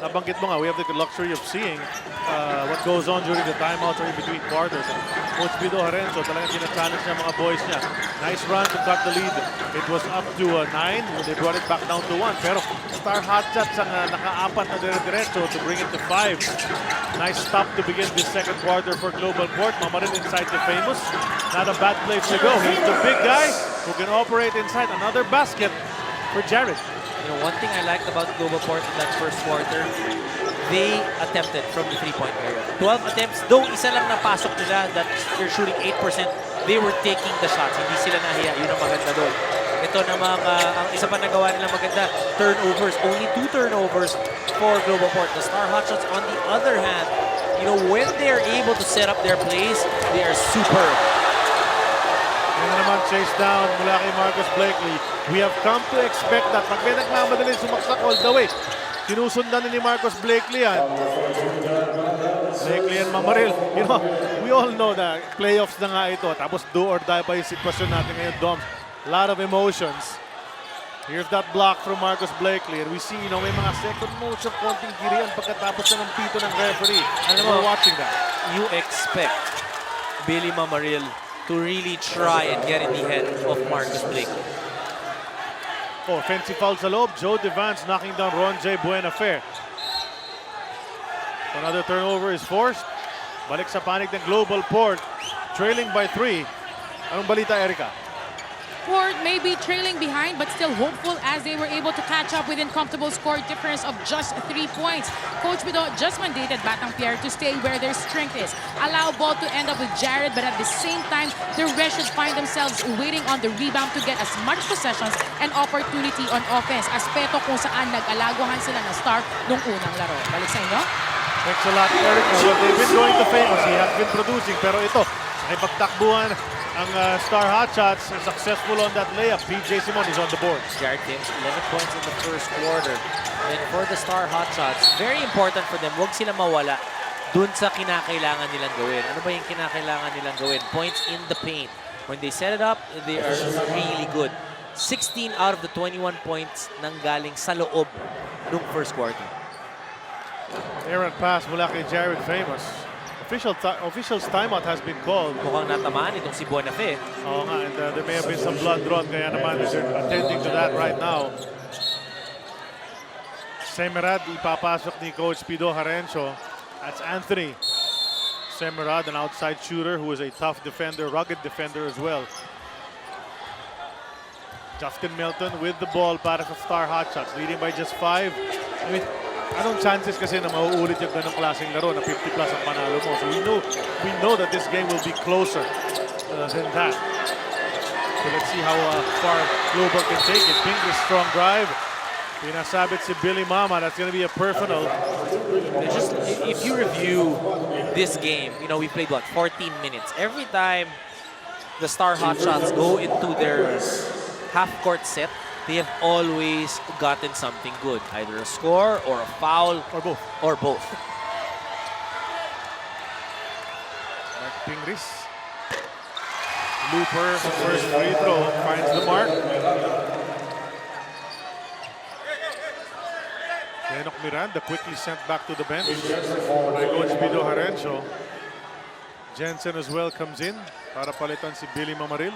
nabanggit mo nga, we have the luxury of seeing what goes on during the timeouts or in between quarters. And Coach Pido Harenzo, talagang tina-challenge niya mga boys niya. Nice run to cut the lead. It was up to 9. They brought it back down to 1. Pero Star Hotshots ang naka-apat na dire-diretso to bring it to 5. Nice stop to begin this second quarter for GlobalPort. Mamarin inside the famous. Not a bad place to go. He's the big guy who can operate inside. Another basket for Jared. You know, one thing I liked about GlobalPort in that first quarter, they attempted from the three-point area. 12 attempts, though isa lang napasok nila that they're shooting 8%, they were taking the shots. Hindi sila nahiya. Yun ang maganda doon. Ito namang, ang isa pa nagawa nila maganda, turnovers. Only 2 turnovers for GlobalPort. The Star Hotshots, on the other hand, you know, when they're able to set up their plays, they are superb. Yan na naman, chase down mula kay Marcus Blakely. We have come to expect that. Pag may nagmamadali, sumaksak all the way. Sinusundan ni Marcus Blakely yan. Blakely and Mamaril. You know, we all know that playoffs na nga ito. Tapos do or die pa yung sitwasyon natin ngayon, Doms. A lot of emotions. Here's that block from Marcus Blakely. And we see, you know, may mga second motion, konting girian pagkatapos na ng pito ng referee. And we're watching that. You expect Billy Mamaril to really try and get in the head of Marcus Blakely. Oh, offensive foul sa loob. Joe Devance knocking down Ron J. Buenafe. Another turnover is forced. Balik sa panig ng GlobalPort. Trailing by 3. Anong balita, Erica? Port may be trailing behind but still hopeful as they were able to catch up within comfortable score difference of just 3 points. Coach Pido just mandated Batang Pierre to stay where their strength is. Allow ball to end up with Jared, but at the same time, the rest should find themselves waiting on the rebound to get as much possessions and opportunity on offense. Aspeto kung saan nag-alaguhan sila ng Star nung unang laro. Balik sa inyo. Thanks a lot, Erica. Well, they've been going to famous. He has been producing. Pero ito, nakipagtakbuhan ang Star Hotshots. Successful on that layup. PJ Simon is on the board. Jared James, 11 points in the first quarter. And for the Star Hotshots, very important for them, huwag sila mawala dun sa kinakailangan nilang gawin. Ano ba yung kinakailangan nilang gawin? Points in the paint. When they set it up, they are really good. 16 out of the 21 points nanggaling sa loob nung first quarter. Errant pass mula kay Jared Famous. Official's timeout has been called. Mukhang natamaan itong si Buenafe. Oo nga, and there may have been some blood drawn, kaya naman they're attending to that right now. Semerad ipapasok ni Coach Pido Harenzo. That's Anthony Semerad, an outside shooter who is a tough defender, rugged defender as well. Justin Milton with the ball para sa Star Hotshots, leading by just 5. I mean, anong chances kasi na mauulit yung ganong klaseng laro na 50 plus ang panalo mo? So we know that this game will be closer than that. So let's see how far Global can take it. Pingree strong drive. Pinasabit si Billy Mama. That's going to be a personal. Just, if you review this game, you know, we played what, 14 minutes. Every time the Star Hotshots go into their half-court set, they have always gotten something good. Either a score or a foul. Or both. Or both. Mark Pingris. Looper, first free throw, finds the mark. Enoch Miranda quickly sent back to the bench by Coach Pido Harenzo. Jensen as well comes in para palitan si Billy Mamaril.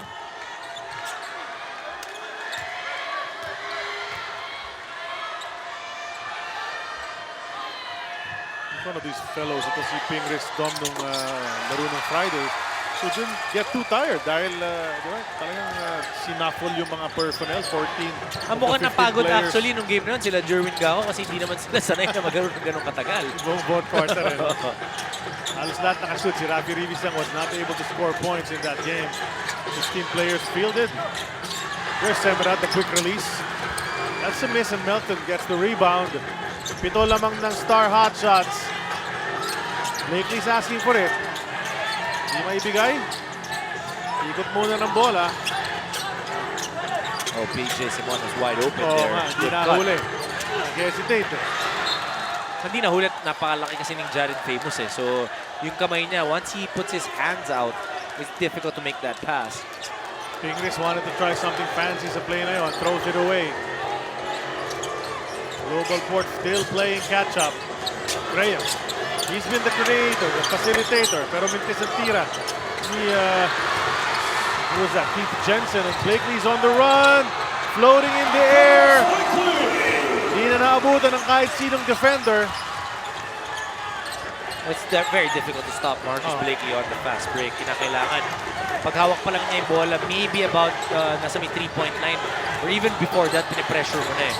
One of these fellows, ito si Pingris Dom nung laro ng Friday, so didn't get too tired dahil diba, talagang sinafol yung mga personnel, 14 Ang mukhang napagod actually nung game na yun, sila Jerwin Gago kasi hindi naman sila sanay na magkaroon ng ganong katagal. Both quarter. Halos lahat nakashoot. Si Rafi Rivizan was not able to score points in that game. 16 players fielded. There's Semerad, the quick release. That's a miss and Melton gets the rebound. Pito lamang ng Star Hotshots. Blakely's asking for it. Hindi maibigay. Ikot muna ng bola. Oh, PJ Simon is wide open there. Hindi nahuli. Nag-hesitate. Hindi nahuli. Napakalaki kasi ng Jared Famous eh. So, yung kamay niya, once he puts his hands out, it's difficult to make that pass. Pingris wanted to try something fancy sa play na yun. Throws it away. GlobalPort still playing catch-up. Graham, he's been the creator, the facilitator, pero mintis ang tira. Who was that? Keith Jensen, and Blakely's on the run, floating in the air. Hindi na naabutan ng kahit sinong defender. It's very difficult to stop Marcus Blakely on the fast break. Kinakailangan, paghawak pa lang niya yung bola, maybe about nasa may 3-point line, or even before that, pinipressure mo na eh.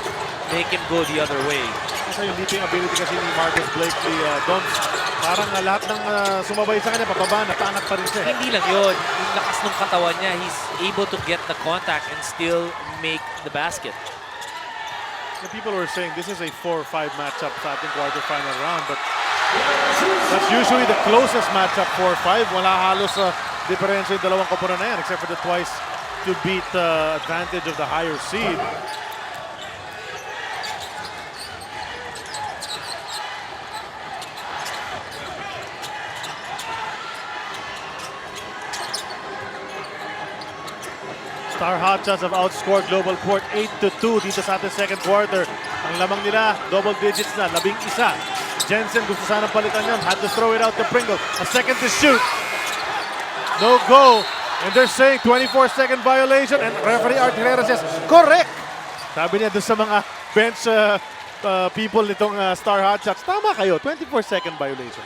Make him go the other way. Kasi yung leaping ability kasi ni Marcus Blakely, Don, parang lahat ng sumabay sa kanya, pababa, nataanak pa rin siya. Hindi lang yun. Yung lakas ng katawan niya, he's able to get the contact and still make the basket. The people were saying this is a 4 or 5 matchup sa ating quarterfinal round, but that's usually the closest matchup, 4 or 5. Wala halos diferensya yung dalawang koponan na yan, except for the twice to beat advantage of the higher seed. Star Hotshots have outscored GlobalPort 8-2 dito sa ating second quarter. Ang lamang nila, double digits na, 11. Jensen gusto sanang palitan yan, had to throw it out to Pringle. A second to shoot. No go. And they're saying 24-second violation, and referee Art Herrera says, correct! Sabi niya dun sa mga bench people nitong Star Hotshots, tama kayo, 24-second violation.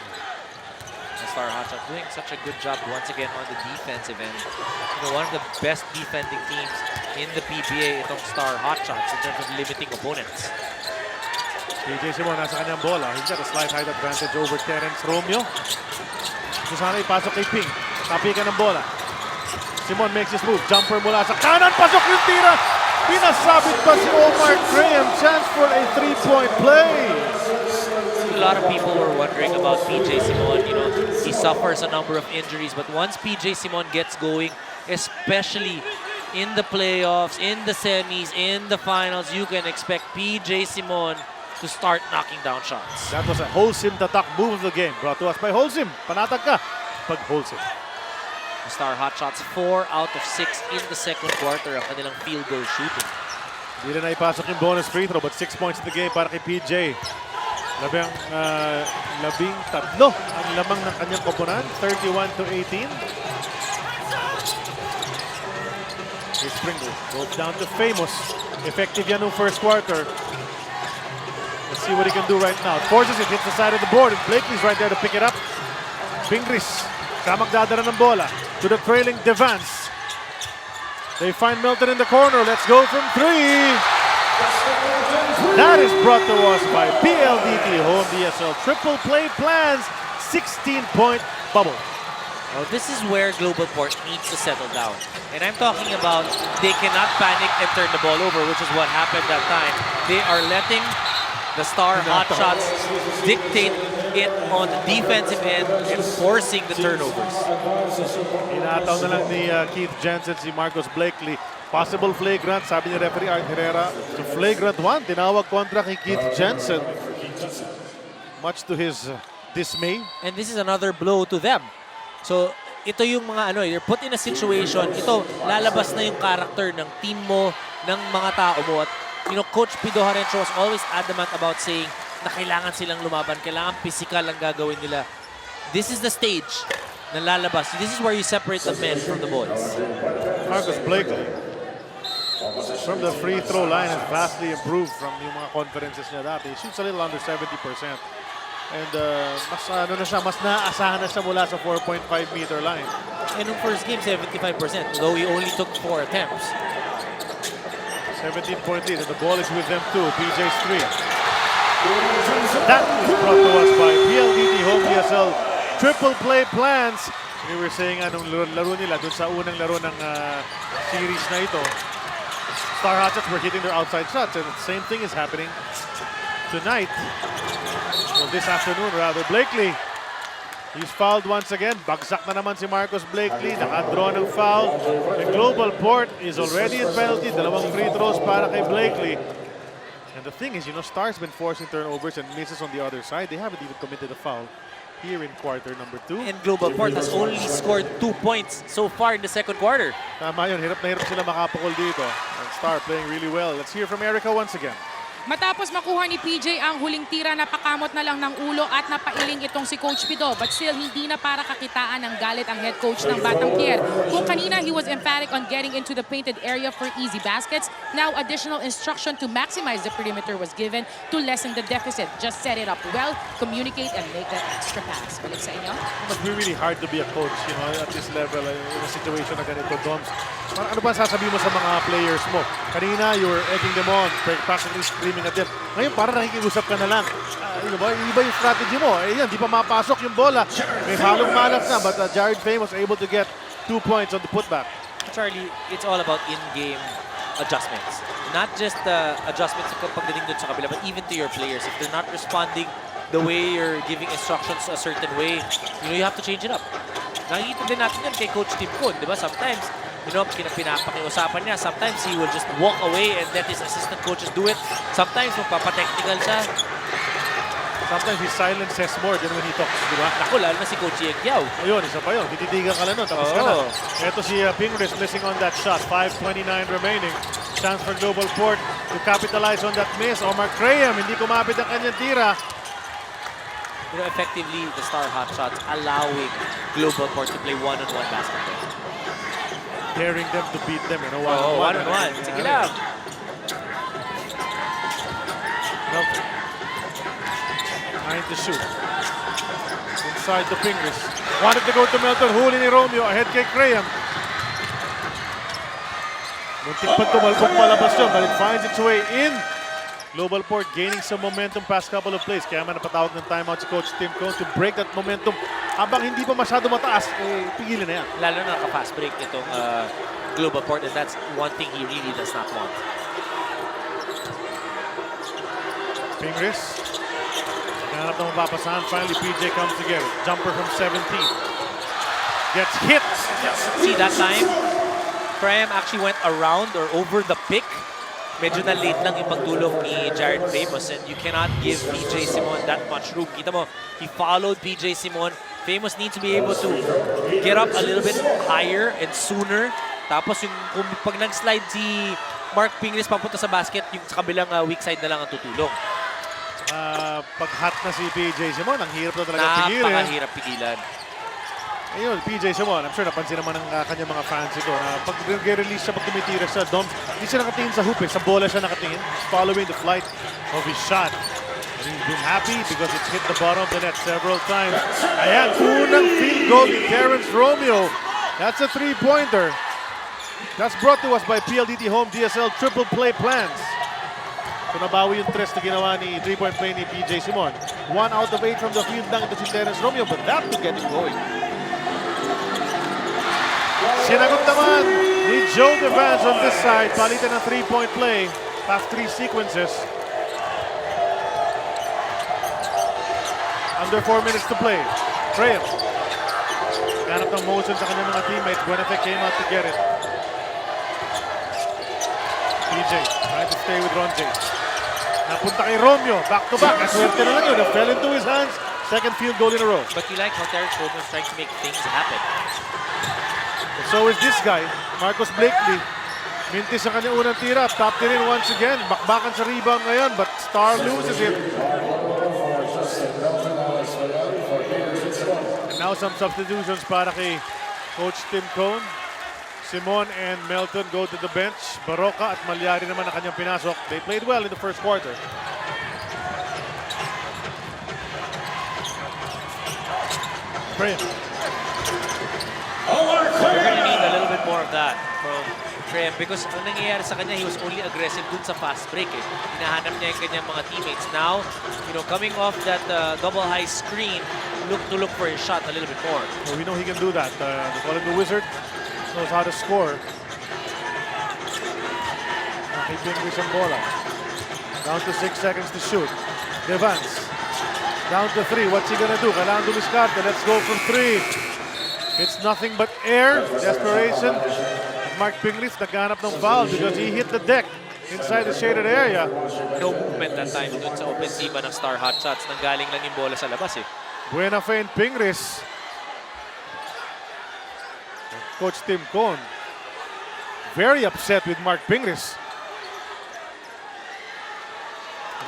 Star Hotshots doing such a good job once again on the defensive end. You know, one of the best defending teams in the PBA itong Star Hotshots in terms of limiting opponents. PJ Simon nasa kanyang bola. He's got a slight height advantage over Terence Romeo. So sana ipasok kay Ping. Tapikan ng bola. Simon makes his move. Jumper mula sa kanan. Pasok yung tira. Pinasabit pa si Omar Graham. Chance for a 3-point play. A lot of people were wondering about PJ Simon. You know, he suffers a number of injuries, but once PJ Simon gets going, especially in the playoffs, in the semis, in the finals, you can expect PJ Simon to start knocking down shots. That was a Holcim tatak move of the game. Brought to us by Holcim. Panatag ka pag Holcim. Star Hotshots 4 out of 6 in the second quarter ang kanilang field goal shooting. Hindi na naipasok yung bonus free throw, but 6 points in the game para kay PJ. Labing tatlo ang lamang ng kanyang koponan, 31-18. Here's Pringle, goes down to Famous. Effective yan ng first quarter. Let's see what he can do right now. Forces it, hits the side of the board, and Blakely's right there to pick it up. Pingris, siya magdadala ng bola to the trailing Devance. They find Milton in the corner. Let's go from 3. That is brought to us by PLDT Home DSL Triple Play Plans, 16-point bubble. Well, this is where GlobalPort needs to settle down. And I'm talking about they cannot panic and turn the ball over, which is what happened that time. They are letting the Star Hotshots dictate it on the defensive end and forcing the turnovers. Inataw na lang ni Keith Jensen si Marcus Blakely. Possible flagrant, sabi ni referee Art Herrera. So flagrant 1, tinawag kontra kay Keith Jensen. Much to his dismay. And this is another blow to them. So ito yung mga you're put in a situation, ito lalabas na yung character ng team mo, ng mga tao mo. At you know, Coach Pido Harencio was always adamant about saying na kailangan silang lumaban, kailangan physical ang gagawin nila. This is the stage na lalabas. This is where you separate the men from the boys. Marcus Blakely from the free throw line has vastly improved from yung mga conferences niya dati. He shoots a little under 70%. And mas naasahan na siya mula sa 4.5-meter line. And in first game, 75%, though he only took 4 attempts. 17-point lead, and the ball is with them too. PJ's 3. That is brought to us by PLDT Home DSL Triple Play Plans. We were saying anong laro nila dun sa unang laro ng series na ito. Star Hotshots were hitting their outside shots, and the same thing is happening tonight. Well, this afternoon, rather. Blakely, he's fouled once again. Bagsak na naman si Marcus Blakely. Nakadraw ng foul. The GlobalPort is already in penalty. Dalawang free throws para kay Blakely. And the thing is, you know, Star's been forcing turnovers and misses on the other side. They haven't even committed a foul here in quarter number 2. And GlobalPort has only scored 2 points so far in the second quarter. Tama yun. Hirap na hirap sila makapakol dito. And Star playing really well. Let's hear from Erica once again. Matapos makuha ni PJ ang huling tira, napakamot na lang ng ulo at napailing itong si Coach Pido. But still, hindi na para kakitaan ng galit ang head coach ng Batang Pierre. Kung kanina he was emphatic on getting into the painted area for easy baskets, now additional instruction to maximize the perimeter was given to lessen the deficit. Just set it up well, communicate, and make that extra pass. Balik sa inyo. It must be really hard to be a coach, you know, at this level, in a situation na ganito, Doms. Ano ba sasabihin mo sa mga players mo? Kanina, you were egging them on, practically screaming at them. Ngayon, parang nakikiusap ka na lang. Iba yung strategy mo. Yan, di pa mapasok yung bola. May halong malas na, but Jared Fame was able to get 2 points on the putback. Charlie, it's all about in-game adjustments. Not just adjustments pagdating dun sa kabila, but even to your players. If they're not responding the way you're giving instructions a certain way, you have to change it up. Nakikita din natin yan kay Coach Tim Kun, di ba? Sometimes, pinapakiusapan niya. Sometimes he will just walk away and let his assistant coaches do it. Sometimes magpapatechnical siya. Sometimes his silence says more than when he talks, di ba? Naku, lalo na si Coach Yengyaw. Ayun, isa pa yun. Tititigan ka lang nun, tapos ka na. Ito si Pingris missing on that shot. 5:29 remaining. Chance for GlobalPort to capitalize on that miss. Omar Graham, hindi kumapit ang kanyang tira. Effectively, the star Hotshots allowing GlobalPort to play one-on-one basketball. Daring them to beat them, one-on-one. Sige lang. Trying to shoot. Inside the fingers. Wanted to go to Melton. Huli ni Romeo. Ahead kay Graham. Muntik pa tumalbog palabas yun, but it finds its way in. GlobalPort gaining some momentum past couple of plays. Kaya man napatawag ng timeout si Coach Tim Cone to break that momentum. Habang hindi pa masyado mataas, pigilin na yan. Lalo na naka-fast break itong GlobalPort, and that's one thing he really does not want. Fingers. Ganap na mapapasahan. Finally, PJ comes together. Jumper from 17. Gets hit. See that time? Graham actually went around or over the pick. Medyo na late lang yung pagtulong ni Jared Famous, and you cannot give PJ Simon that much room. Kita mo, he followed PJ Simon. Famous needs to be able to get up a little bit higher and sooner. Tapos yung pag nag-slide si Mark Pingris papunta sa basket, yung sa kabilang weak side na lang ang tutulong. Pag hot na si PJ Simon, ang hirap na talaga pigilan. Napakahirap pigilan. Ayun, PJ Simon, I'm sure napansin naman ng kanyang mga fans ito na pag nag-release siya, pag tumitira siya, hindi siya nakatingin sa hoop, sa bola siya nakatingin. He's following the flight of his shot. And he's been happy because it's hit the bottom of the net several times. Ayan, unang field goal ni Terrence Romeo. That's a three-pointer. That's brought to us by PLDT Home DSL Triple Play Plans. So nabawi yung tres na ginawa ni three-point play ni PJ Simon. 1 out of 8 from the field lang ito si Terrence Romeo, but that to get him going. Sinagot naman ni Joe Devance on this side. Palitan ng three-point play. Past 3 sequences. Under 4 minutes to play. Graham. Ganap ng motion sa kanyang mga teammates. Buenafek came out to get it. PJ trying to stay with Ron J. Napunta kay Romeo. Back to back. Aswerte na lang yun. It fell into his hands. Second field goal in a row. But you like how Terrence Romeo is trying to make things happen. So is this guy, Marcus Blakely. Mintis sa kanyang unang tira. Top in once again. Bakbakan sa rebound ngayon, but Star loses it. And now some substitutions para kay Coach Tim Cone. Simon and Melton go to the bench. Baroka at Malyari naman ang kanyang pinasok. They played well in the first quarter. Graham. We're going to need a little bit more of that from Graham because ang nangyayari sa kanya, he was only aggressive dun sa fast break. Hinahanap niya yung kanyang mga teammates. Now, coming off that double high screen, look for his shot a little bit more. Well, we know he can do that. They call him the Wizard. Knows how to score. Nakipingris ang bola. Down to 6 seconds to shoot. Devance. Down to 3. What's he gonna do? Kailangan dumiskarte. Let's go from 3. It's nothing but air. Desperation. Mark Pingris naghanap ng foul because he hit the deck inside the shaded area. No movement that time dun sa ofensiba ng Star Hotshots. Nanggaling lang yung bola sa labas eh. Buenafe and Pingris. Coach Tim Cone very upset with Mark Pingris.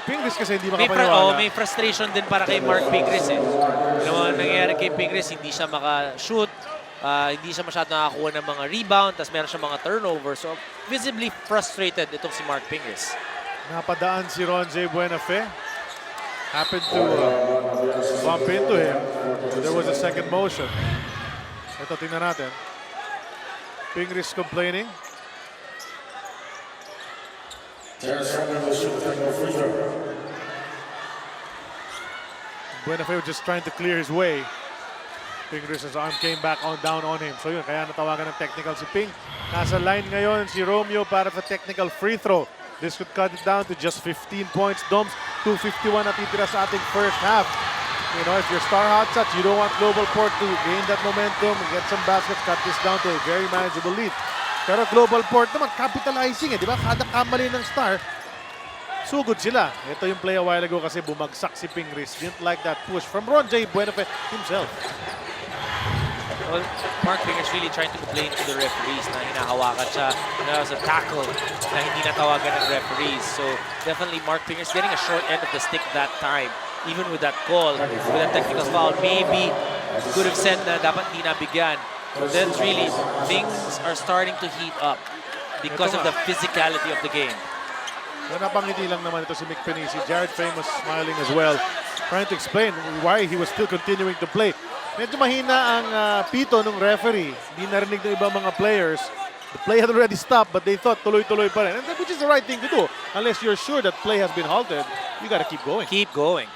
Pingris kasi hindi May, makapaniwala. may frustration din para kay Mark Pingris eh. Alam mo, nangyayari kay Pingris, hindi siya maka-shoot, hindi siya masyado nakakuha ng mga rebound, tapos meron siya mga turnover. So, visibly frustrated itong si Mark Pingris. Napadaan si Ronjay Buenafe. Happened to bump into him. There was a second motion. Ito, tingnan natin. Pingris complaining. Buenafe just trying to clear his way. Pingris' arm came back down on him. So yun, kaya natawagan ng technical si Ping. Nasa line ngayon si Romeo para sa technical free throw. This could cut it down to just 15 points. Doms, 2:51 na titira sa ating first half. You know, if you're star Hotshots, you don't want GlobalPort to gain that momentum and get some baskets, cut this down to a very manageable lead. Pero GlobalPort naman, capitalizing di ba? Kada kamali ng star, sugod sila. Ito yung play a while ago kasi bumagsak si Pingris. Didn't like that push from Ronjay Buenafe himself. Well, Mark Pingris really trying to complain to the referees na hinahawakan siya. That was a tackle na hindi natawagan ng referees. So definitely Mark Pingris getting a short end of the stick that time. Even with that call, with that technical foul, maybe could have said na dapat hindi nabigyan. But then really, things are starting to heat up because of the physicality of the game. Napangiti lang naman ito si Mick Penisi. Jared Famous smiling as well, trying to explain why he was still continuing to play. Medyo mahina ang pito ng referee. Hindi narinig ng ibang mga players. The play had already stopped, but they thought tuloy-tuloy pa rin. And which is the right thing to do. Unless you're sure that play has been halted, you gotta keep going. Keep going.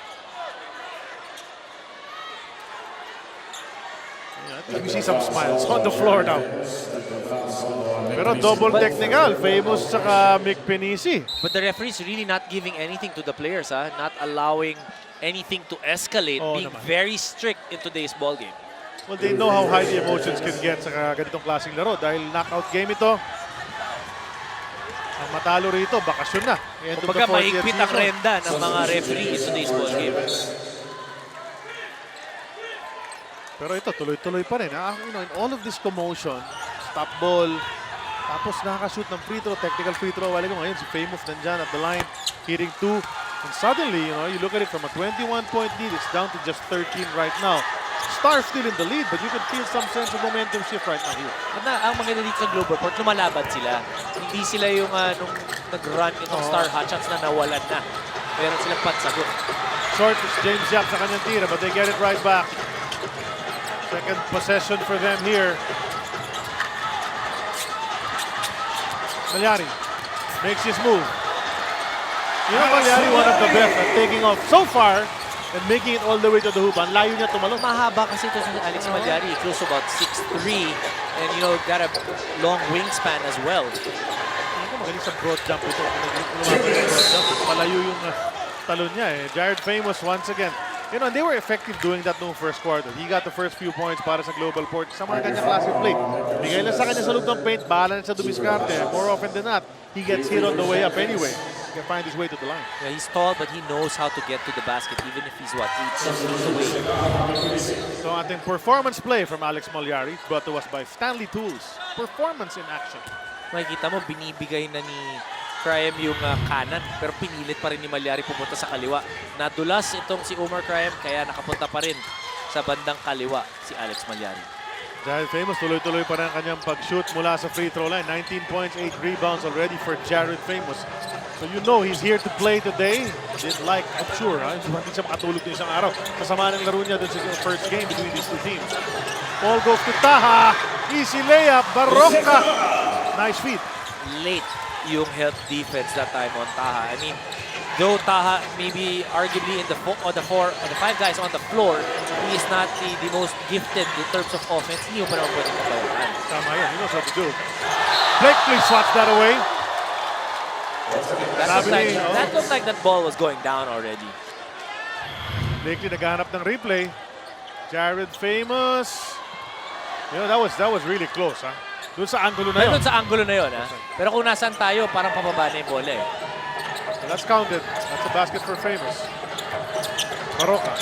You see some smiles on the floor now. Pero double technical, Famous saka Mick Penisi. But the referees really not giving anything to the players, not allowing anything to escalate, being very strict in today's ball game. Well, they know how high the emotions can get sa ganitong klaseng laro dahil knockout game ito. Ang matalo rito, bakasyon na. Kumbaga mahigpit ang renda ng mga referee in today's ball game. Pero ito, tuloy-tuloy pa rin. You know, in all of this commotion, stop ball, tapos nakaka-shoot ng free throw, technical free throw. Wala ko ngayon, si Famous nandyan at the line, hitting 2. And suddenly, you know, you look at it from a 21-point lead, it's down to just 13 right now. Star still in the lead, but you can feel some sense of momentum shift right now here. Ang maganda dito sa GlobalPort, lumalaban sila. Hindi sila yung nung nag-run itong Star Hotshots na nawalan na. Meron silang pansagot. Short is James Yap sa kanyang tira, but they get it right back. Second possession for them here. Malyari makes his move. You know, Malyari, one of the best at taking off so far and making it all the way to the hoop. Ang layo niya tumalon. Mahaba kasi ito si Alex Malyari. Close to about 6'3", and you know, got a long wingspan as well. Magaling sa broad jump ito. Palayo yung talon niya eh. Jared Famous once again. You know, and they were effective doing that noong first quarter. He got the first few points para sa GlobalPort. Sa mga kanyang klase play. Bigay lang sa kanya sa loob ng paint. Bahala na sa dumiskarte. More often than not, he gets hit on the way up anyway. He can find his way to the line. Yeah, he's tall, but he knows how to get to the basket, even if he's, what, 8 feet away. So ating performance play from Alex Malyari brought to us by Stanley Tools. Performance in action. Makikita mo, binibigay na ni Crime yung kanan, pero pinilit pa rin ni Malyari pumunta sa kaliwa. Nadulas itong si Omar Crime, kaya nakapunta pa rin sa bandang kaliwa si Alex Malyari. Jared Famous, tuloy-tuloy pa rin ang kanyang pag-shoot mula sa free throw line. 19 points, 8 rebounds already for Jared Famous. So you know he's here to play today. Didn't like, I'm sure, hindi siya makatulog ng isang araw. Kasama ng laro niya dun sa first game between these two teams. Ball goes to Taha. Easy layup, Barroca. Nice feed. Late yung help defense that time on Taha. I mean, though Taha maybe arguably in the five guys on the floor, he is not the most gifted in terms of offense. Hindi mo pa naman pwede kabayaran. Tama yan, he knows what to do. Blake, please swats that away. That looked like that ball was going down already. Blakely naghahanap ng replay. Jared Famous. You know, that was really close, ha? Doon sa angulo na yun. Doon sa angulo na yun, ha? Pero kung nasaan tayo, parang pababa na yung bola, eh. That's counted. That's a basket for Famous. Barroca.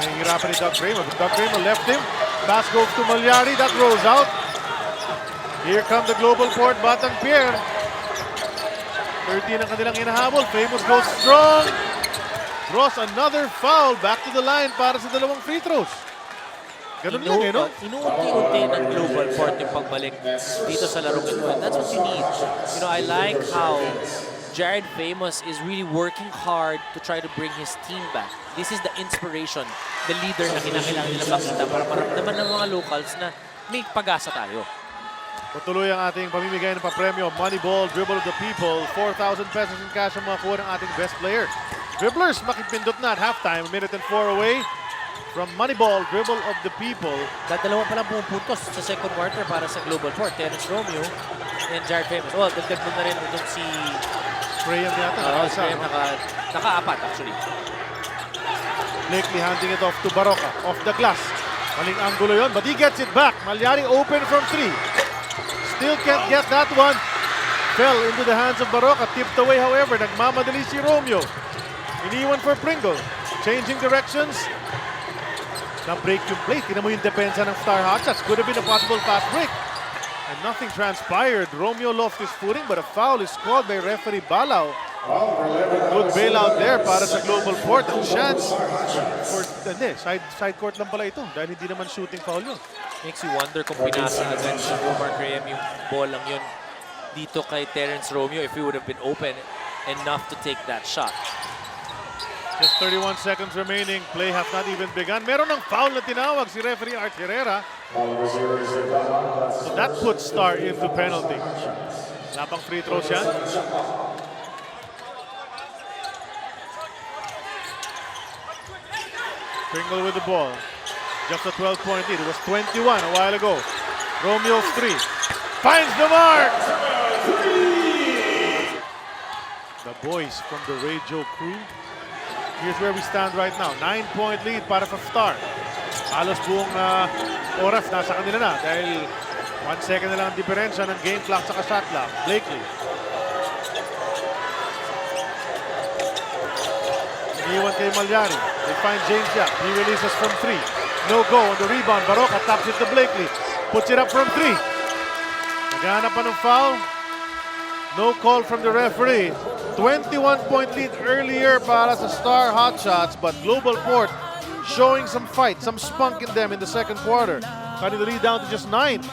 Nahihirapan ni Doug Kramer. But Doug Kramer left him. Pass goes to Malyari. That rolls out. Here come the GlobalPort Batang Pierre. Multi ng kanilang hinahabol. Famous goes strong. Draws another foul. Back to the line para sa dalawang free throws. Ganun lang eh, no? Inuunti-unti ng GlobalPort yung pagbalik dito sa larong ito. And that's what you need. You know, I like how Jared Famous is really working hard to try to bring his team back. This is the inspiration, the leader na kinakailangan nila makita para maramdaman ng mga locals na may pag-asa tayo. Patuloy ang ating pamimigay ng papremyo. Moneyball, dribble of the people. 4,000 pesos in cash ang makakuha ng ating best player. Dribblers, makipindot na at halftime. 1 minute and 4 away from Moneyball, dribble of the people. Dalawa pa lang pumupuntos sa second quarter para sa GlobalPort. Terence Romeo and Jared Famous. Well, dagdag mo na rin itong si Graham yata. Graham naka-apat actually. Blakely handing it off to Baroka. Off the glass. Maling angulo yon, but he gets it back. Malyari open from 3. Still can't get that one. Fell into the hands of Baroka. Tipped away, however. Nagmamadali si Romeo. Iniwan for Pringle. Changing directions. Na-break yung play. Tignan mo yung depensa ng Star Hotshots. Could have been a possible fast break. And nothing transpired. Romeo lost his footing, but a foul is called by referee Balao. Good bailout there para sa GlobalPort. Ang chance for, side court lang pala ito dahil hindi naman shooting foul yun. Makes you wonder kung pinasa agad si Omar Graham yung ball lang yun dito kay Terence Romeo if he would have been open enough to take that shot. Just 31 seconds remaining. Play have not even begun. Meron ng foul na tinawag si referee Art Herrera. So that puts Star into penalty. Wala pang free throws yan. Pringle with the ball. Just a 12-point lead. It was 21 a while ago. Romeo's 3. Finds the mark! The boys from the radio crew. Here's where we stand right now. 9-point lead para sa Star. Halos buong oras nasa kanila na dahil 1 second na lang ang diferensya ng game clock sa shot clock. Blakely. Iniwan kay Malyari. They find James Yap. He releases from 3. No go on the rebound. Baroka taps it to Blakely. Puts it up from 3. Naghahanap pa ng foul. No call from the referee. 21-point lead earlier para sa Star Hotshots, but GlobalPort showing some fight, some spunk in them in the second quarter. Cutting the lead down to just 9.